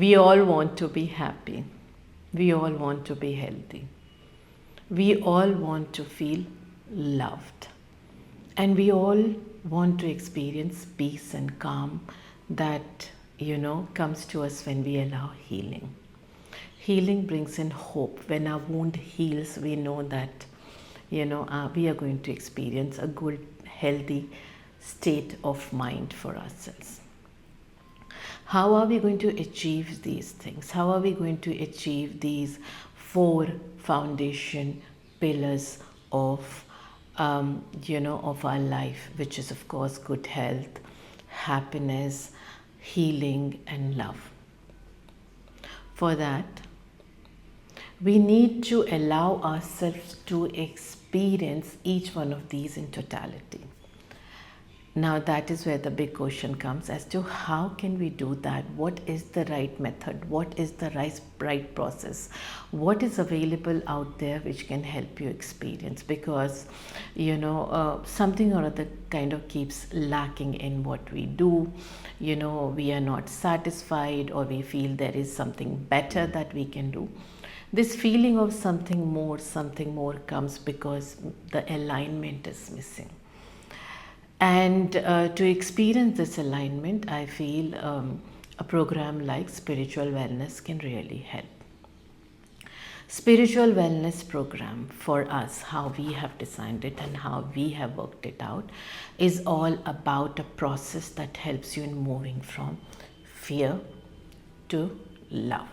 We all want to be happy. We all want to be healthy. We all want to feel loved. And we all want to experience peace and calm that, comes to us when we allow healing. Healing brings in hope. When our wound heals, we know that, we are going to experience a good, healthy state of mind for ourselves. How are we going to achieve these things? How are we going to achieve these four foundation pillars of, of our life, which is of course good health, happiness, healing, and love? For that, we need to allow ourselves to experience each one of these in totality. Now that is where the big question comes as to how can we do that? What is the right method? What is the right process? What is available out there which can help you experience? Because, something or other kind of keeps lacking in what we do. We are not satisfied, or we feel there is something better that we can do. This feeling of something more comes because the alignment is missing. And to experience this alignment, I feel a program like Spiritual Wellness can really help. Spiritual Wellness program for us, how we have designed it and how we have worked it out, is all about a process that helps you in moving from fear to love.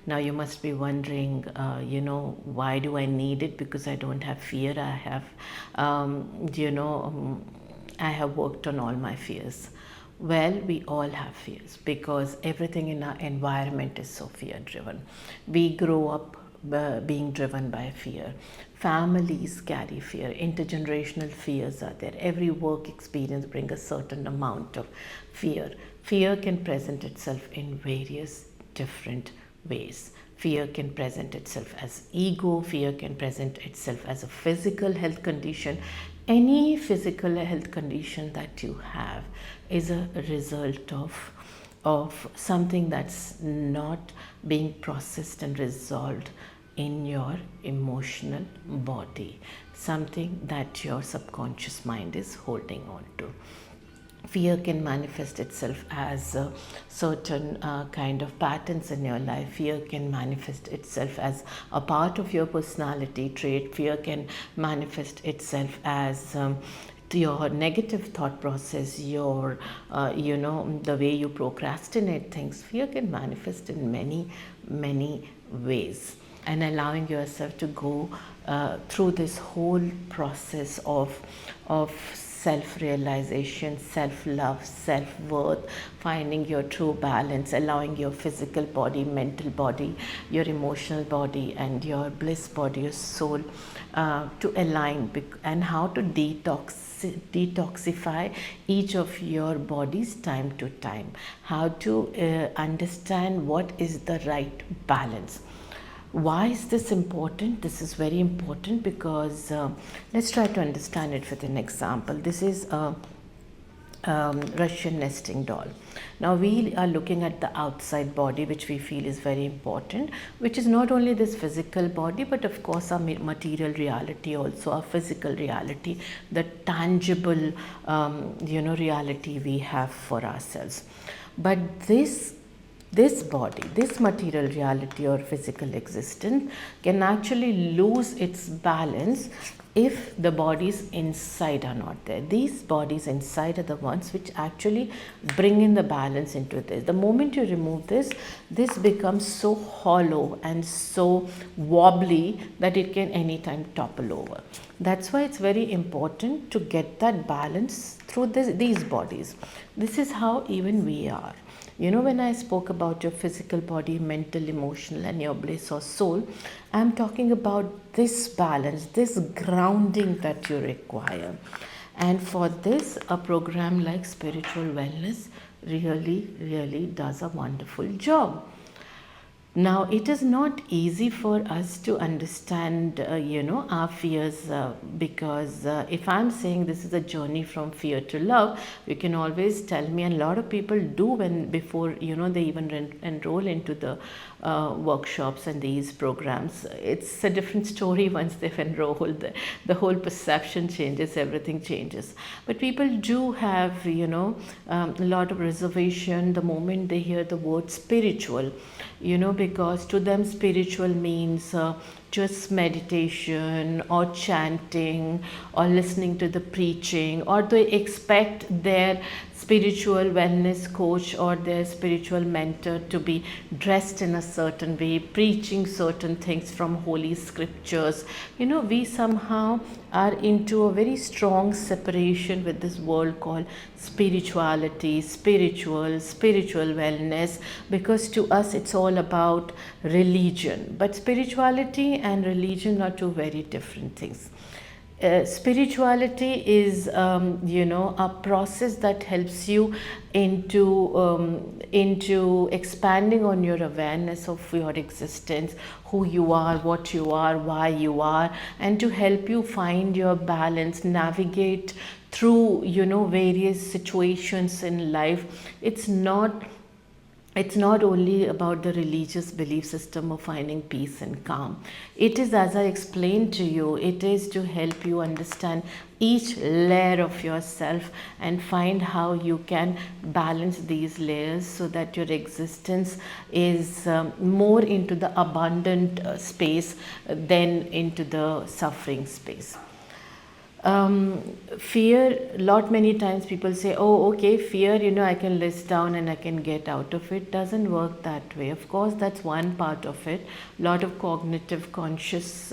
Now you must be wondering, why do I need it? Because I don't have fear. I have, I have worked on all my fears. Well, we all have fears because everything in our environment is so fear driven. We grow up being driven by fear. Families carry fear. Intergenerational fears are there. Every work experience brings a certain amount of fear. Fear can present itself in various different ways. Fear can present itself as ego. Fear can present itself as a physical health condition. Any physical health condition that you have is a result of something that's not being processed and resolved in your emotional body, something that your subconscious mind is holding on to. Fear can manifest itself as certain kind of patterns in your life. Fear can manifest itself as a part of your personality trait. Fear can manifest itself as your negative thought process, your, the way you procrastinate things. Fear can manifest in many, many ways. And allowing yourself to go through this whole process of self-realization, self-love, self-worth, finding your true balance, allowing your physical body, mental body, your emotional body, and your bliss body, your soul to align, and how to detoxify each of your bodies time to time, how to understand what is the right balance. Why is this important? This is very important because let's try to understand it with an example. This is a Russian nesting doll. Now we are looking at the outside body, which we feel is very important, which is not only this physical body, but of course our material reality, also our physical reality, the tangible reality we have for ourselves. But this body, this material reality or physical existence can actually lose its balance if the bodies inside are not there. These bodies inside are the ones which actually bring in the balance into this. The moment you remove this, this becomes so hollow and so wobbly that it can anytime topple over. That's why it's very important to get that balance through these bodies. This is how even we are. When I spoke about your physical body, mental, emotional, and your bliss or soul, I'm talking about this balance, this grounding that you require. And for this, a program like Spiritual Wellness really, really does a wonderful job. Now, it is not easy for us to understand, our fears, because if I'm saying this is a journey from fear to love, you can always tell me, and a lot of people do when before they even enroll into the workshops and these programs. It's a different story once they've enrolled. The whole perception changes, everything changes. But people do have, a lot of reservation the moment they hear the word spiritual, because to them spiritual means just meditation or chanting or listening to the preaching, or they expect their spiritual wellness coach or their spiritual mentor to be dressed in a certain way, preaching certain things from holy scriptures. We somehow are into a very strong separation with this world called spirituality, spiritual wellness, because to us it's all about religion. But spirituality and religion are two very different things. Spirituality is, a process that helps you into expanding on your awareness of your existence, who you are, what you are, why you are, and to help you find your balance, navigate through various situations in life. It's not only about the religious belief system of finding peace and calm. It is, as I explained to you, it is to help you understand each layer of yourself and find how you can balance these layers so that your existence is more into the abundant space than into the suffering space. Fear, lot many times people say, oh okay, fear, I can list down and I can get out of it. Doesn't work that way. Of course, that's one part of it. Lot of cognitive conscious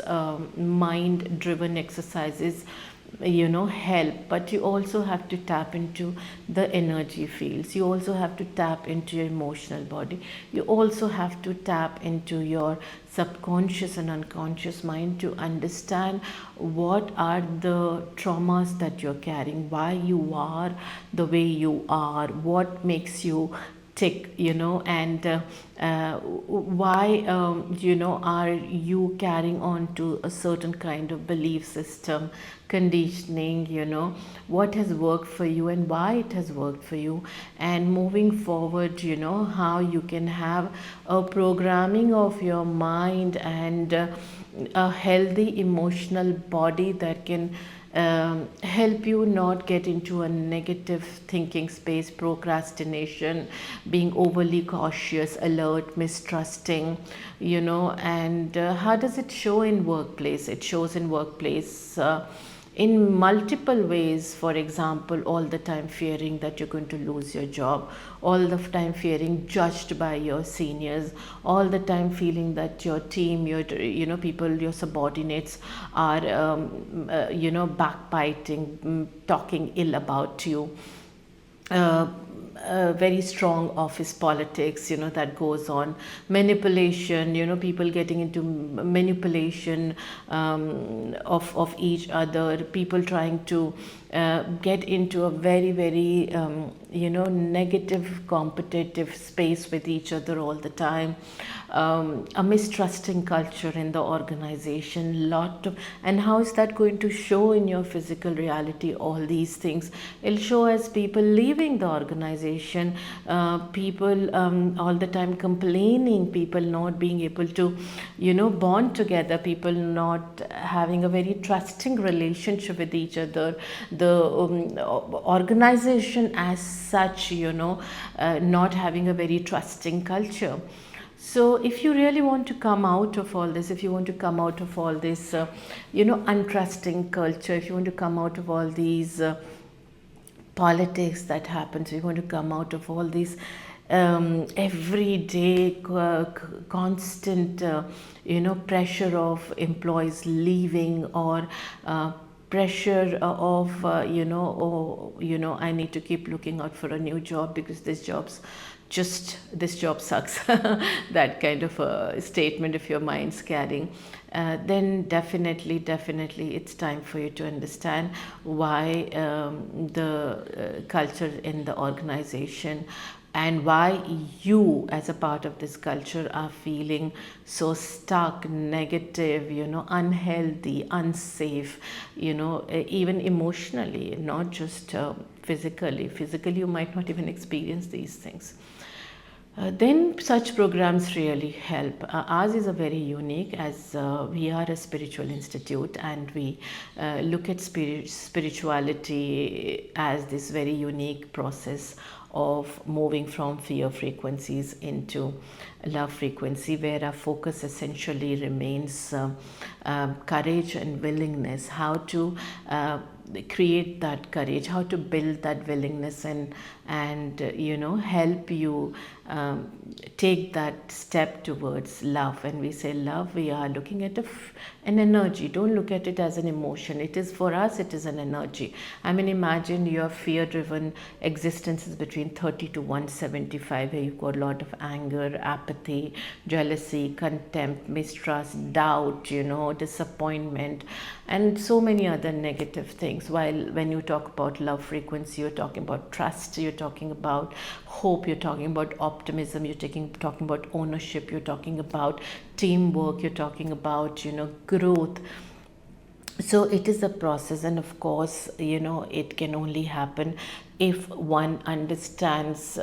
mind driven exercises help, but you also have to tap into the energy fields. You also have to tap into your emotional body. You also have to tap into your subconscious and unconscious mind to understand what are the traumas that you're carrying, why you are the way you are, what makes you tick, and why, are you carrying on to a certain kind of belief system, conditioning, what has worked for you and why it has worked for you, and moving forward, how you can have a programming of your mind and a healthy emotional body that can help you not get into a negative thinking space, procrastination, being overly cautious, alert, mistrusting, and how does it show in workplace? It shows in workplace in multiple ways. For example, all the time fearing that you're going to lose your job, all the time fearing judged by your seniors, all the time feeling that your team, your people, your subordinates are backbiting, talking ill about you. uh, very strong office politics, that goes on. Manipulation, people getting into manipulation of each other. People trying to get into a very, very, negative competitive space with each other all the time. A mistrusting culture in the organization, and how is that going to show in your physical reality? All these things it'll show as people leaving the organization, people all the time complaining, people not being able to bond together, people not having a very trusting relationship with each other, the organization as such, not having a very trusting culture. So, if you really want to come out of all this, if you want to come out of all this, untrusting culture, if you want to come out of all these politics that happens, if you want to come out of all these everyday constant, pressure of employees leaving, or pressure of I need to keep looking out for a new job because this job sucks, that kind of a statement if your mind's carrying, then definitely it's time for you to understand why the culture in the organization and why you as a part of this culture are feeling so stuck, negative, unhealthy, unsafe, even emotionally, not just physically you might not even experience these things. Then such programs really help. Ours is a very unique, as we are a spiritual institute, and we look at spirituality as this very unique process of moving from fear frequencies into love frequency, where our focus essentially remains courage and willingness, how to create that courage, how to build that willingness, and help you take that step towards love. When we say love, we are looking at an energy. Don't look at it as an emotion. It is, for us, it is an energy. I mean, imagine your fear driven existence is between 30 to 175, where you've got a lot of anger, apathy, jealousy, contempt, mistrust, doubt, disappointment, and so many other negative things. While when you talk about love frequency, you're talking about trust, you're talking about hope, you're talking about optimism, you're talking about ownership, you're talking about teamwork, you're talking about growth. So it is a process, and of course, it can only happen if one understands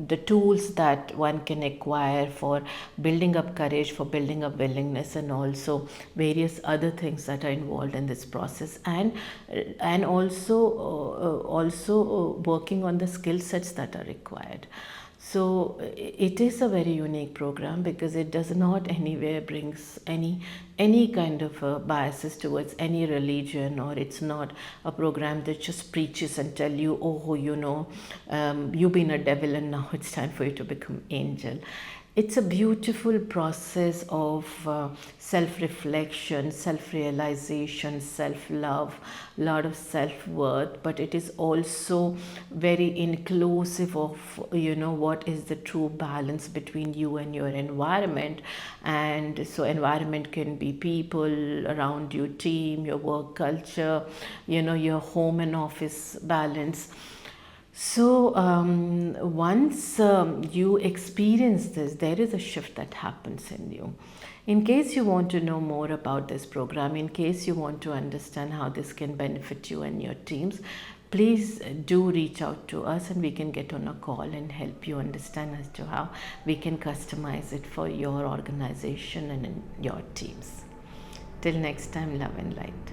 the tools that one can acquire for building up courage, for building up willingness, and also various other things that are involved in this process, and also working on the skill sets that are required. So it is a very unique program because it does not anywhere brings any kind of biases towards any religion, or it's not a program that just preaches and tell you, oh, you've been a devil and now it's time for you to become angel. It's a beautiful process of self-reflection, self-realization, self-love, a lot of self-worth, but it is also very inclusive of what is the true balance between you and your environment. And so environment can be people around you, team, your work culture, your home and office balance. So once you experience this, there is a shift that happens in you. In case you want to know more about this program, in case you want to understand how this can benefit you and your teams, please do reach out to us, and we can get on a call and help you understand as to how we can customize it for your organization and in your teams. Till next time, love and light.